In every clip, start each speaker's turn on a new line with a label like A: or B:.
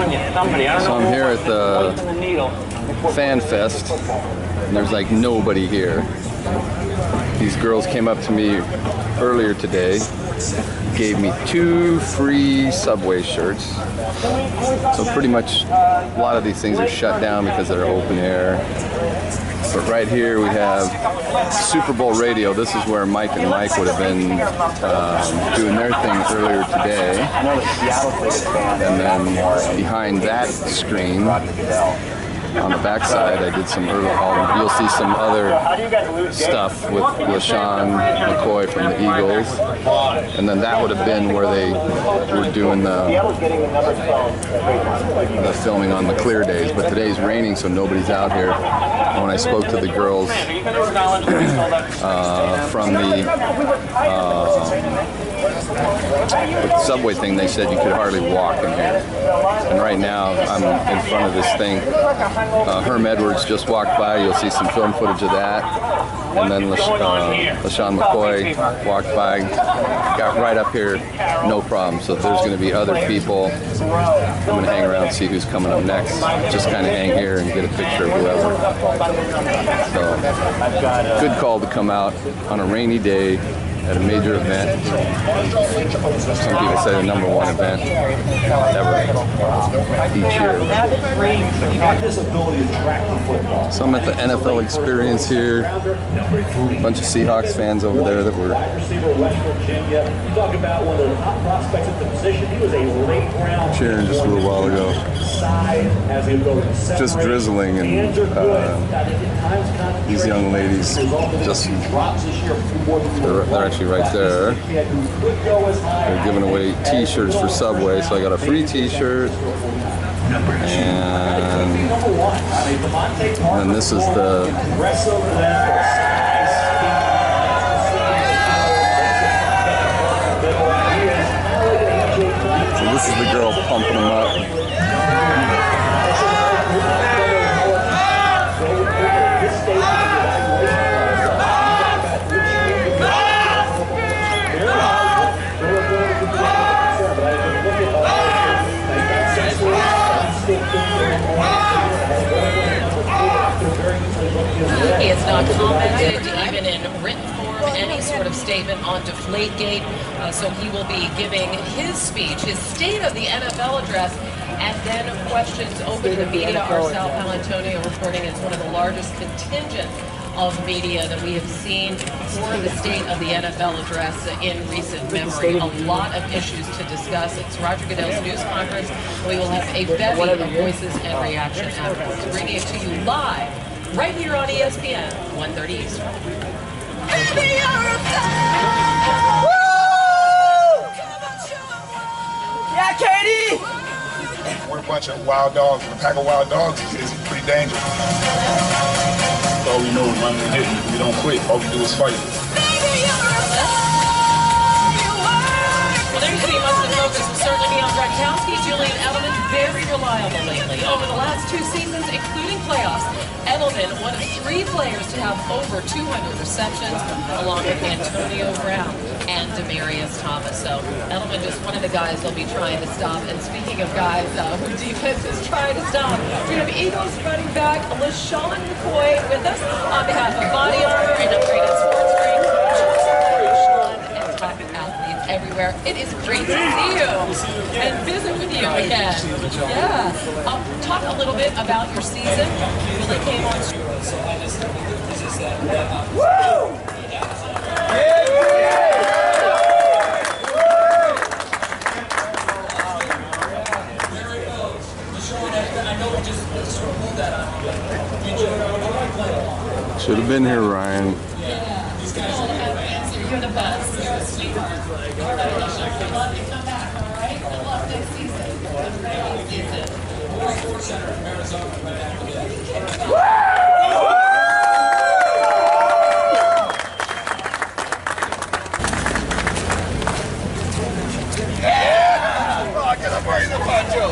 A: So I'm here at the Fan Fest, and there's like nobody here. These girls came up to me earlier today, gave me 2 free Subway shirts. So pretty much a lot of these things are shut down because they're open air. But right here we have Super Bowl radio. This is where Mike and Mike would have been doing their thing earlier today. And then behind that screen, on the backside, I did some early calling. You'll see some other stuff with LaShawn McCoy from the Eagles. And then that would have been where they were doing the filming on the clear days. But today's raining, so nobody's out here. And when I spoke to the girls from the Subway thing, they said you could hardly walk in here. And right now, I'm in front of this thing. Herm Edwards just walked by. You'll see some film footage of that. And then LaShawn McCoy walked by, got right up here, no problem. So there's going to be other people. I'm going to hang around and see who's coming up next. Just kind of hang here and get a picture of whoever. So, good call to come out on a rainy day at a major event. Some people say the #1 event ever each year. So I'm at the NFL Experience here. A bunch of Seahawks fans over there that were cheering just a little while ago. Just drizzling, and these young ladies just they're actually right there. They're giving away t-shirts for Subway, so I got a free t-shirt, and this is the girl pumping them up.
B: He has not commented, even in written form, any sort of statement on Deflategate. So he will be giving his speech, his State of the NFL address, and then questions open to the media. Our Sal Palantonio reporting it's one of the largest contingents of media that we have seen for the State of the NFL address in recent memory. A lot of issues to discuss. It's Roger Goodell's news conference. We will have a bevy of voices and reaction afterwards. Bringing it to you live right here on ESPN 1:30 Eastern.
C: Yeah, Katie!
D: We're a bunch of wild dogs. A pack of wild dogs is pretty dangerous. All we know is when we didn't, we don't quit. All we do is fight.
B: Well, there used to be much of the focus will certainly be on Gronkowski. Julian Edelman, very reliable lately. Over the last 2 seasons, including playoffs, Edelman, one of 3 players to have over 200 receptions, along with Antonio Brown and Demaryius Thomas. So Edelman just one of the guys they'll be trying to stop. And speaking of guys who defense is trying to stop, we have Eagles running back LaShawn McCoy with us on behalf of Body Armor and Upgraded Sports Drink. LaShawn and top athletes everywhere. It is great to see you and visit with you again. Yeah. Talk a little bit about your season. You really came on.
C: Woo!
A: Should have been here, Ryan.
B: These guys all have answer. You're the best. You're a sweetheart. All right, I'd love to come back, all right? Good luck next season. Good season. Sports Center from Arizona right after this.
D: Yeah! Oh, get up right in the poncho.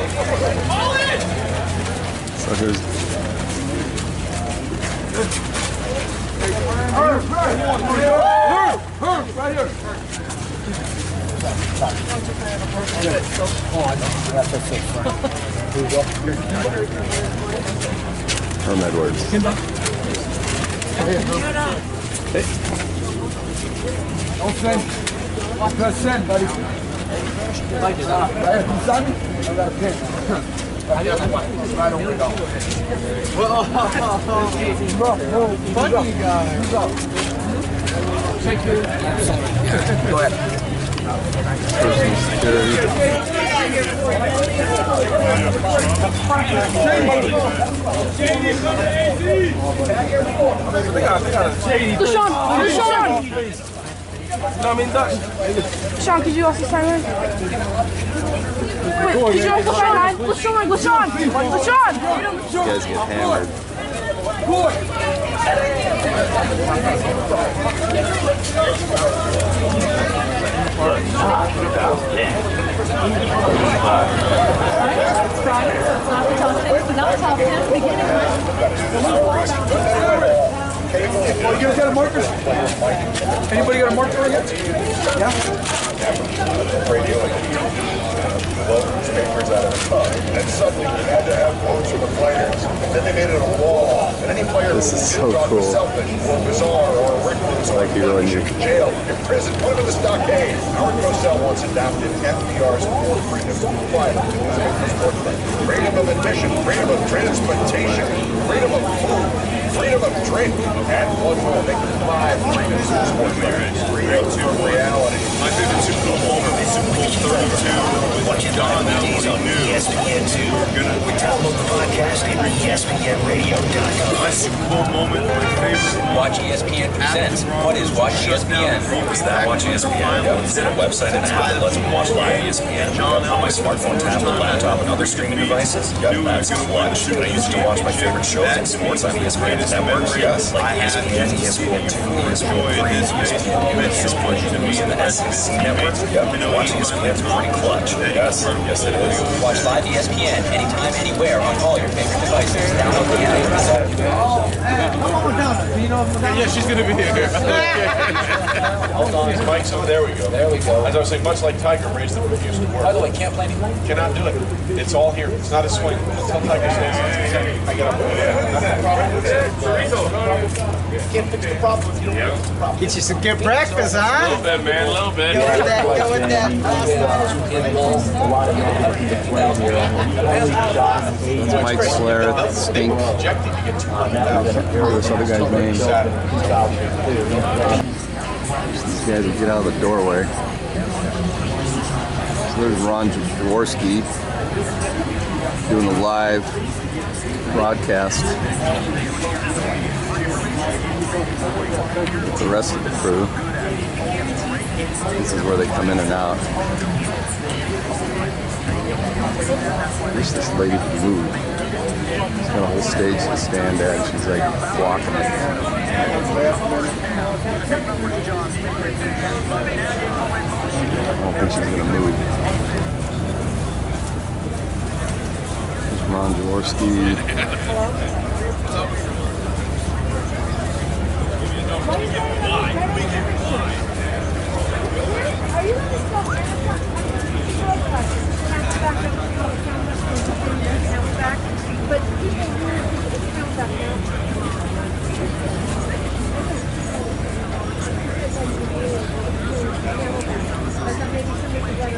D: All in!
A: So here's
C: Right here. Oh, I know. That's
A: Herm Edwards. Hey.
C: Don't send. Press send, buddy. Like it. Hey, you saw me? I got a pin. Right over it. Funny guy. Take it. Go ahead.
A: Personal security.
E: LaShawn! Sean, could you also sign in? Wait, could you also sign in? LaShawn!
A: You guys get hammered.
C: You guys got a marker? Anybody got a marker right here? Yeah?
F: Newspapers out of the cup, and suddenly you had to have quotes from the players. And then they made it a wall. And any player
A: This is so cool.
F: selfish or bizarre or reckless or
A: Like you really knew.
F: jail, in prison, put him in the stockade. Howard Cosell once adopted FDR's core freedom to quiet to freedom of admission, freedom of transportation, freedom of food, freedom of drink, and one more. Make it 5 freedoms of sports fans. Freedom to reality.
G: My favorite Super Bowl moment was Super Bowl 32. Watch Don Elway on ESPN2. We download the podcast at ESPNRadio.com. My Super Bowl moment, my favorite.
H: Watch ESPN presents. What is Watch ESPN?
G: Is that Watch ESPN?
H: Is it a website and app that lets me watch live ESPN on my smartphone, tablet, laptop, and other streaming devices? That's Watch. I used to watch my favorite shows and sports on ESPN networks. Yes, like ESPN, ESPN2, ESPN3, ESPN, ESPN, and the SEC network. Watch ESPN is pretty clutch. Yes, it is. Watch live ESPN anytime, anywhere on all your favorite devices. Download the app.
G: Yeah, she's going to be here. Hold on. His mic's over. There we go. As I was saying, much like Tiger raised the refuse to work.
H: By the way, can't play anything?
G: Cannot do it. It's all here. It's not a swing. Until Tiger says I get up.
C: Can't fix the problem if you don't fix the problem. Get you some good breakfast, huh?
G: A little bit, man. A little bit.
C: Go with that.
A: Mike Slareth, Stink. This other guy's name. These guys will get out of the doorway. So there's Ron Jaworski doing a live broadcast with the rest of the crew. This is where they come in and out. I wish this lady could move. She's got a whole stage to stand at. She's like walking it. I don't think she's gonna move. There's Ron Jaworski.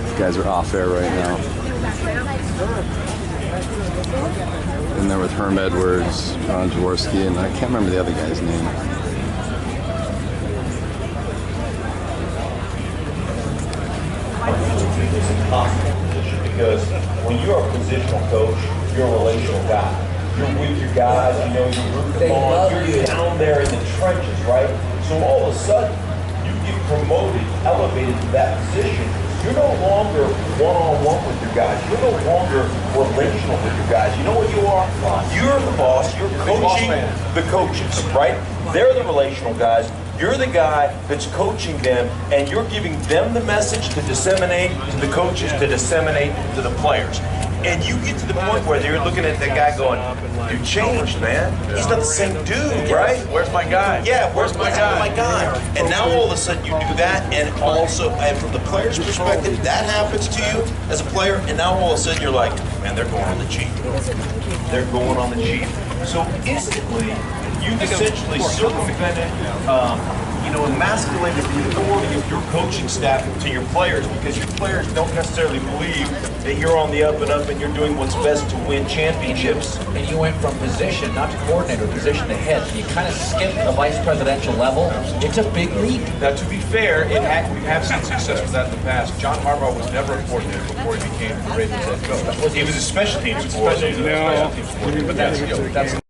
A: These guys are off air right now. In there with Herm Edwards, Ron Jaworski, and I can't remember the other guy's name.
I: Because when you're a positional coach, you're a relational guy. You're with your guys, you know, you root them on, you're down there in the trenches, right? So all of a sudden, you get promoted, elevated to that position. You're no longer one-on-one with your guys. You're no longer relational with your guys. You know what you are? You're the boss. You're coaching the coaches, right? They're the relational guys. You're the guy that's coaching them, and you're giving them the message to disseminate to the coaches, to disseminate to the players. And you get to the point where you're looking at that guy going, "You changed, man. He's not the same dude, right?
J: Where's my guy?
I: Yeah, where's my guy? And now all of a sudden you do that, and also, and from the player's perspective, that happens to you as a player, and now all of a sudden you're like, man, they're going on the cheap. They're going on the cheap. So instantly, you've essentially circumvented, emasculated the authority of your coaching staff to your players, because your players don't necessarily believe that you're on the up and up and you're doing what's best to win championships.
K: And you went from position, not to coordinator, position to head. So you kind of skipped the vice presidential level. It's a big leap.
J: Now, to be fair, we have seen success with that in the past. John Harbaugh was never a coordinator before he became the Ravens head coach. He was a special teams coordinator.
K: But that's